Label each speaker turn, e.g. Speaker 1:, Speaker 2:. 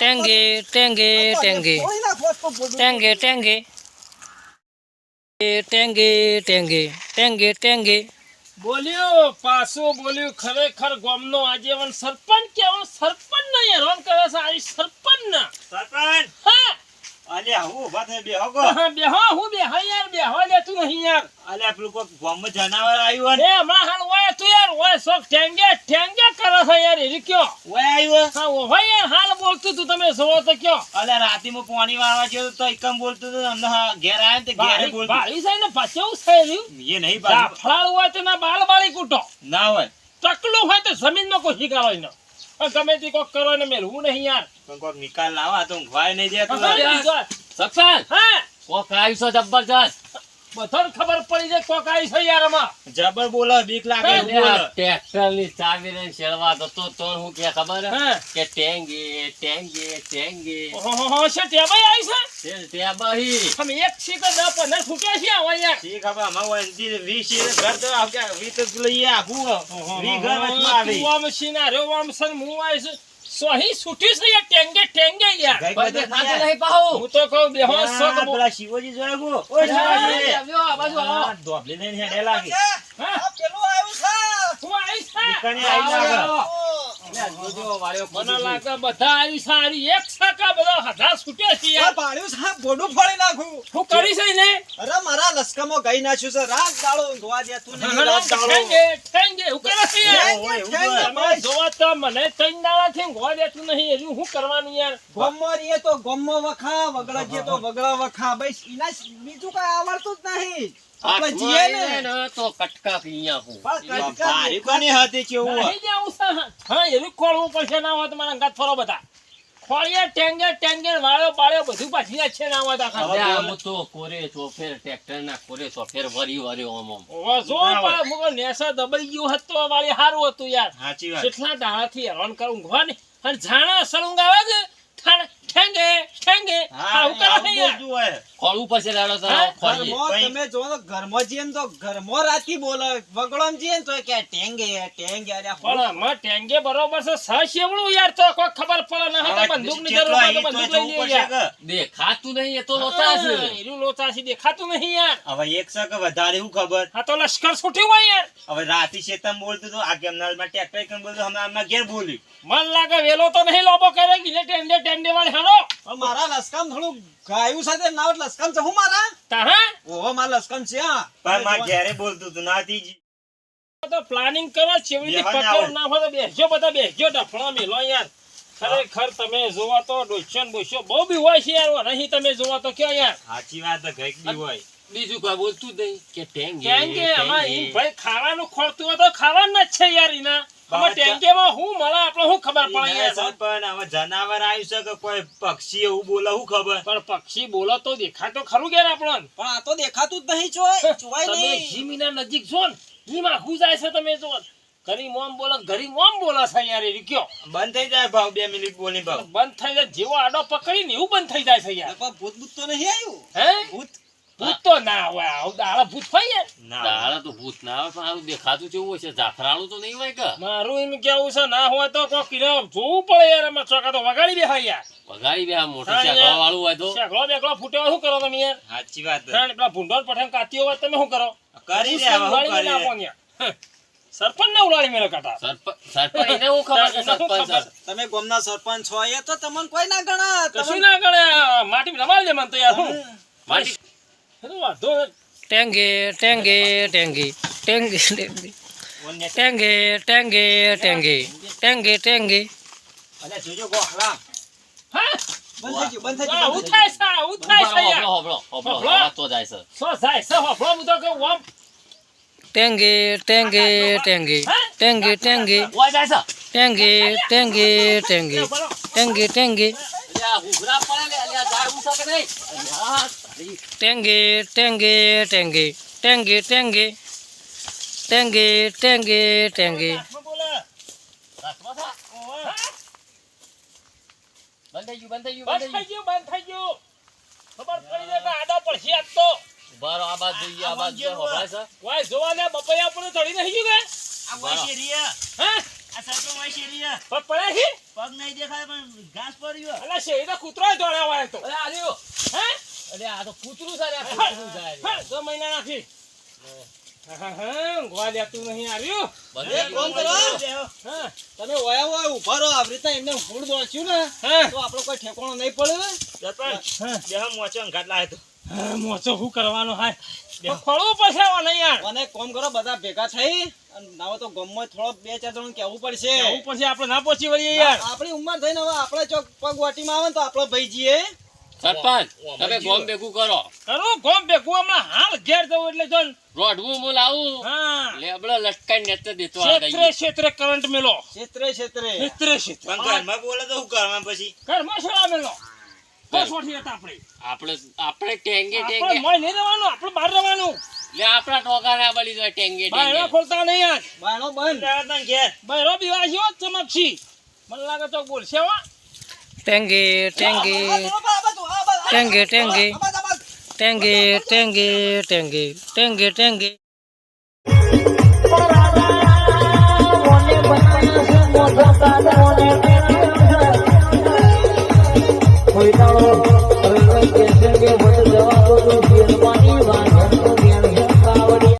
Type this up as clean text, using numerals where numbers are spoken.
Speaker 1: ટેંગે ટેંગે ટેંગે
Speaker 2: કોઈ નાખો તો બોલું.
Speaker 1: ટેંગે ટેંગે ટેંગે ટેંગે ટેંગે ટેંગે
Speaker 3: બોલ્યો પાછું બોલ્યું ખરેખર ગામનો આગેવાન સરપંચ કેવો સરપંચ ને હેરાન કરે છે આ સરપંચ ના
Speaker 4: સરપંચ
Speaker 3: હા
Speaker 4: અલે હું ઉભા થઈ બેહો ગો
Speaker 3: હા, બેહો હું બેહો યાર બેહો લેતું નહીં યાર
Speaker 4: અલે પેલું કોઈ ગામમાં જનાવર આવ્યું
Speaker 3: એ હમણાં હાલ ઓય તું યાર ઓય શોખ ટેંગે ટેંગે કરે છે યાર એ કયો
Speaker 4: ઓય આવ્યું
Speaker 3: હા ઓય યાર હાલ બોલતું તું તમે જોવો તો કયો
Speaker 4: અલે રાતીમાં પાણી વાળવા ગયો તો એકમ બોલતું હતું અમને ઘેર આવ્યા ને તે ઘેરે બોલતું
Speaker 3: ભાઈ છે ને પાછું છે રહ્યું
Speaker 4: એ નહીં પાછું
Speaker 3: જાફળાળ હોય તો ના બાલ બાળી કૂટો
Speaker 4: ના હોય
Speaker 3: ટકલું હોય તો જમીનમાં કોઈ શીખાડો ન ગમે તે કોક કરો ને મેલવું નહીં યાર
Speaker 4: પણ કોઈક નિકાલ લાવા તો ઊંઘવાય નહીં દેતું
Speaker 5: સરપંચ
Speaker 3: હા
Speaker 5: કોક આવ્યું છે જબરજસ્ત
Speaker 3: બધાને ખબર પડી જાય કોક આવી છે યાર આમાં
Speaker 4: જબર બોલો બીક લાગે એવું બોલો
Speaker 5: ટ્રેક્ટર ની ચાવી લઈને શેરવા જતો તો હું કે ખબર હે?
Speaker 3: હા.
Speaker 5: કે ટેંગે ટેંગે ટેંગે
Speaker 3: ઓહો છે તે ભાઈ આવી છે
Speaker 5: ત્યાં બહી
Speaker 3: અમે એક છીક જ 15 છૂટ્યા છે આવા યાર
Speaker 4: ઠીક હવે અમે વંતી 20 ઘર તો આવકે 20 લઈએ આખું 20 ઘર વચમાં આવી
Speaker 3: તું આમ સીના રે આમ સન હું આવી છું સોહી છૂટી છે યાર ટેંગે ટેંગે યાર
Speaker 4: ગઈ
Speaker 5: પણ
Speaker 4: બધે
Speaker 5: દેખાતું
Speaker 4: નહીં
Speaker 5: નહીં પાહુ.
Speaker 3: હું તો કહું બેહો શોખ
Speaker 4: આ પેલા શિવજી જોયા ગો ઓય શિવાજી
Speaker 5: આવ્યો, આ બાજુ આવો.
Speaker 4: આ ધોબલી લઈને હેડે લાગી
Speaker 3: હા
Speaker 2: આ પેલું આવ્યું છે.
Speaker 3: હું આવી છે
Speaker 4: દુકાને આવી લાગે
Speaker 5: લે, જોજો, વાળ્યો
Speaker 3: મને
Speaker 5: કૂદી
Speaker 3: લાગે બધા આવી સારી એક સાકા બધા હજાર છૂટ્યા છે
Speaker 2: આ
Speaker 3: યાર
Speaker 2: ભાડ્યું છે, ભોડું ફોડી નાખું.
Speaker 3: હું કરી છે ને
Speaker 2: અરે મારા લસકામાં ગઈ નાખ્યું છે. રાત દાડો ઊંઘવા દેતું નહીં, રાત દાડો.
Speaker 3: ઠેંગે ઠેંગે હું કરે છે યાર
Speaker 4: ઓય, એવું
Speaker 2: ઠેંગે,
Speaker 4: બોલે.
Speaker 3: તમે જોવા તો મને ત્રણ દાડાથી ઊંઘવા દેતું નહીં હજુ શું કરવાનું યાર
Speaker 2: ગોમમાં રહીએ તો ગોમમાં વખા, વગડા જઈએ તો વગડા વખા. બસ એના બીજું કઈ આવડતું જ નહીં. આપણે
Speaker 5: હાથમાં
Speaker 2: જીએ ને.
Speaker 5: આવીને ને તો કટકા પી અહીંયા હું.
Speaker 2: પણ કટકા
Speaker 4: ભારી કોની હતી કેવું હોય?
Speaker 3: નહીં જાઉં છે. હા એનું ખોળવું પડશે ના હોય તો મારા અંગાત ફરો બધા ખોળીએ ટેંગે ટેંગે વાળો બાળ્યો બધું પાછી જાય છે ના હોય તો આખા.
Speaker 5: અરે આમ તો કોરે ચોફેર ટ્રેક્ટર ના કોરે ચોફેર વરી વર્યો આમ આમ.
Speaker 3: ઓહો, જો પણ મુકો નેસા દબાઈ ગયું હતો વાળી હારું હતું યાર
Speaker 4: સાચી વાત
Speaker 3: કેટલા દાડાથી હેરાન કરું ઊંઘવા ને અને જાણા અસર ઊંઘ આવે છે ઠેંગે ઠેંગે
Speaker 4: હા
Speaker 3: આવું કરે છે
Speaker 4: આવું
Speaker 3: યાર
Speaker 4: બોલતું હોય
Speaker 5: ખોળવું પડશે લાડો તો
Speaker 3: હા?
Speaker 5: ખોળીએ.
Speaker 2: ઘરમાં તમે જો તો ઘરમાં જઈએ ને તો ઘરમાં રાતી બોલે, વગડામાં જઈએ ને તો કે ટેંગે ટેંગે. અરે
Speaker 3: પણ આમાં ટેંગે બરોબર છે શેવડું યાર તો કોઈ ખબર પડે ના હોય તો બંદૂકની જરૂર હોય તો બંદૂક લઈ લઈએ યાર
Speaker 5: દેખાતું નહીં એ તો લોચા છે.
Speaker 3: એનું લોચાસી દેખાતું નહીં યાર
Speaker 4: હવે એક સક વધારે શું ખબર
Speaker 3: આ તો લશ્કર છૂટ્યું હોય યાર
Speaker 4: હવે રાતી શેતમ બોલતું તો આ કેમનાલમાં ટ્રેક્ટર કન બોલતું હમણાં ઘેર બોલ્યું
Speaker 3: મન લાગે વેલો તો નહીં લોબો કરે ગીલે ટેંડે ટેંડે વાળી હાલો
Speaker 2: પણ મારા લસકામ થોડું ગાયું સાથે નાવ લસકામ છે હું મારા.
Speaker 3: તાહા
Speaker 2: ઓહો મારા લસકામ છે હા.
Speaker 4: પણ મારા ઘેરે બોલતું હતું નાથી જ
Speaker 3: તો પ્લાનિંગ કરો ચેવડી
Speaker 4: બેહવા ના
Speaker 3: પકડ
Speaker 4: હોય.
Speaker 3: ના હોય તો બેસજો બધા બેસજો ડફણા મેલો યાર ખરેખર તમે જોવા તો ડોશન બોશો બહુ બી હોય છે યાર નહીં તમે જોવા તો કયો યાર
Speaker 4: સાચી વાત તો ગઈક બી હોય
Speaker 5: બીજું કોઈ બોલતું જ નહીં કે ટેંગે
Speaker 3: કેમ કે આમાં
Speaker 5: ટેંગે.
Speaker 3: ઈ ભાઈ ખાવાનું ખોરતું હોય તો ખાવાનું જ છે યાર ઈના આમાં ટેંકેમાં હું મળે આપણે શું ખબર પડે
Speaker 4: ઈ
Speaker 3: યાર
Speaker 4: ના પણ હવે જનાવર આવ્યું છે કે કોઈ પક્ષી એવું બોલે શું ખબર
Speaker 3: પણ પક્ષી બોલો તો દેખાતો ખરું યાર આપણને
Speaker 2: પણ આ તો દેખાતું જ નહીં જોય જોવાય
Speaker 3: તમે
Speaker 2: નહીં.
Speaker 3: જીમીના નજીક છો ને ઈમાં હું જાય છે તમે જો ઘરી મોમ બોલો ઘરી મોમ બોલો છે યાર એ કયો
Speaker 4: બંધ થઈ જાય ભાવ 2 મિનિટ બોલી ભાવ
Speaker 3: બંધ થઈ જાય જેવો આડો પકડીને એવું બંધ થઈ જાય છે યાર
Speaker 2: પણ ભૂત ભૂત તો નહીં આવ્યું.
Speaker 3: હે
Speaker 2: ભૂત
Speaker 3: ભૂત તો ના હોય આવું દાડા ભૂત હોય યાર
Speaker 4: ના
Speaker 5: દાડા તો ભૂત ના આવે પણ હારું દેખાતું કેવું હોય છે જાફરાળું તો નહીં હોય કે
Speaker 3: મારું એમ કેવું છે ના હોય તો કોઈ કિલો જોવું પડે યાર એમાં ચોકા તો વગાડી બેહાય યાર
Speaker 5: વગાડી બે આ મોટો
Speaker 3: હા,
Speaker 5: શેકડો
Speaker 3: યાર.
Speaker 5: વાળું હોય તો
Speaker 3: શેકડો બેકડો ફૂટ્યો શું કરો તમે યાર
Speaker 4: સાચી વાત છે.
Speaker 3: ત્રણ પેલા ભૂંડોળ પઠાણ કાતીઓ હોય તમે શું કરો
Speaker 4: કરી દે હવે શું
Speaker 3: ઉલાળીને
Speaker 4: કરીએ?
Speaker 3: આપો ને યાર. હં. સરપંચ ને ઉલાડી મેળો કાઢા
Speaker 5: સરપંચ એને હું ખબર છે
Speaker 3: એને શું
Speaker 5: સરપંચ
Speaker 3: ખબર?
Speaker 2: તમે ગામના સરપંચ છો એ તો તમને કોઈ ના ગણા.
Speaker 3: કશું ના કરે માટી રમાડી દે મને તો યાર હું
Speaker 5: માટી
Speaker 3: એનો વાંધો નથી.
Speaker 1: ટેંગે ટેંગે ટેંગે ટેંગે ટેંગે
Speaker 4: ઓને
Speaker 1: ટેંગે ટેંગે ટેંગે ટેંગે ટેંગે
Speaker 4: અલે જોજો ગોખલા
Speaker 3: હા
Speaker 2: બંધ થઈ ગયું બંધ થઈ
Speaker 3: આ
Speaker 2: ગયું
Speaker 3: હું
Speaker 2: બંધ થઈ
Speaker 3: થાય છે આ હું થાય છે યાર
Speaker 5: હોબળો હોબળો
Speaker 3: હોબળો.
Speaker 5: અવાજ તો જાય છે
Speaker 3: શું જાય છે હોફળો હું તો કહું આમ
Speaker 1: ટેંગે ટેંગે ટેંગે ટેંગે ટેંગે
Speaker 5: ઓય જાય છે
Speaker 1: ટેંગે ટેંગે ટેંગે ટેંગે ટેંગે
Speaker 5: એટલે આ ઘૂઘરા પડે ને એટલે આ ઝાડ ઊંચા કે નહીં યાર, તારી
Speaker 1: ટેંગે ટેંગે ટેંગે ટેંગે ટેંગે ટેંગે ટેંગે ટેંગે
Speaker 3: હાથમાં બોલે
Speaker 5: રાતમાં થા.
Speaker 3: ઓહો.
Speaker 5: બંધ થઈ ગયું બંધ થઈ ગયું
Speaker 3: બંધ
Speaker 5: બંધ થઈ
Speaker 3: થઈ ગયું બંધ થઈ ગયું ખબર પડી જાય કે આડો પડશે આજ તો
Speaker 5: ગયું ઉભા રહો, આ બાજુ જોઈએ આ બાજુ જોઈએ, હોભળાય છે
Speaker 3: વાય જોવા ને બપૈયા પર ચડી નહીં ગયું
Speaker 4: આ વોશી રિયા
Speaker 3: હે
Speaker 4: આ આ સરપંચ હોય શેરીએ.
Speaker 3: પગ પડ્યા છે
Speaker 4: પગ નહીં દેખાય પણ ઘાસ પડ્યું.
Speaker 3: અલા શેરી તો કૂતરો દોડ્યા હોય તો
Speaker 5: અરે આલ્યો
Speaker 3: હે
Speaker 5: અરે આ તો કૂતરું છે રે, આ કૂતરું છે રે.
Speaker 3: હા, 2 મહિના નાખી ઊંઘવા દેતું નહીં આવ્યું
Speaker 5: બધે
Speaker 2: એ કોમ કરો.
Speaker 3: હા
Speaker 2: તમે ઓયા ઓયા ઉભા રહો આવી રીતના એમને ફૂડ દોડશું ને
Speaker 3: હા
Speaker 2: તો આપણો કોઈ ઠેકાણો નહીં પડે.
Speaker 4: સરપંચ
Speaker 3: હા.
Speaker 4: બે મોચો ઘાટ લાવે તો.
Speaker 3: હા, મોચો શું કરવાનો હાય ખોળવું પડશે આને યાર
Speaker 2: અને કોમ કરો બધા ભેગા થઈ અને નાવો તો ગમમાં થોડો 2-4 જણ કહેવું પડશે.
Speaker 3: આવું પછી આપણે ના પહોંચી વળીએ યાર
Speaker 2: આપણી ઉંમર થઈને હવે આપણે ચોક પગ વાટીમાં આવે ને તો આપણો ભાઈ જીએ.
Speaker 5: સરપંચ તમે ગોમ ભેગું કરો,
Speaker 3: કરું ગોમ ભેગું હમણાં હાલ ઘેર જવું એટલે જો ને.
Speaker 5: રોડવું હું લાવું
Speaker 3: હા
Speaker 5: લેબડો લટકાઈ નેતે દેતો આ
Speaker 3: ક્ષેત્રે ક્ષેત્રે કરંટ મેલો
Speaker 2: ક્ષેત્રે ક્ષેત્રે
Speaker 3: ક્ષેત્રે ક્ષેત્રે
Speaker 4: પણ ઘરમાં બોલે તો શું કરવાનું પછી?
Speaker 3: ઘરમાં સોડા મેલો બસ વાઠી હતા આપણે
Speaker 5: આપણે ટેંગે
Speaker 3: આપણે
Speaker 5: ટેંગે
Speaker 3: મોય નહીં રહેવાનું આપણે બહાર રહેવાનું
Speaker 5: લે આપણા ટોકા ના બળી જાય ટેંગે
Speaker 3: બાયરો
Speaker 5: ટેંગે
Speaker 3: ખોલતા નહીં યાર
Speaker 2: બાયણો બંધ.
Speaker 4: લેવા તને ઘેર.
Speaker 3: બાયરો બીવાશી હોત ચમકશી મને લાગે તો બોલશે હો
Speaker 1: ટેંગે ટેંગે ટેંગે ટેંગે ટેંગે ટેંગે ટેંગે ટેંગે ટેંગે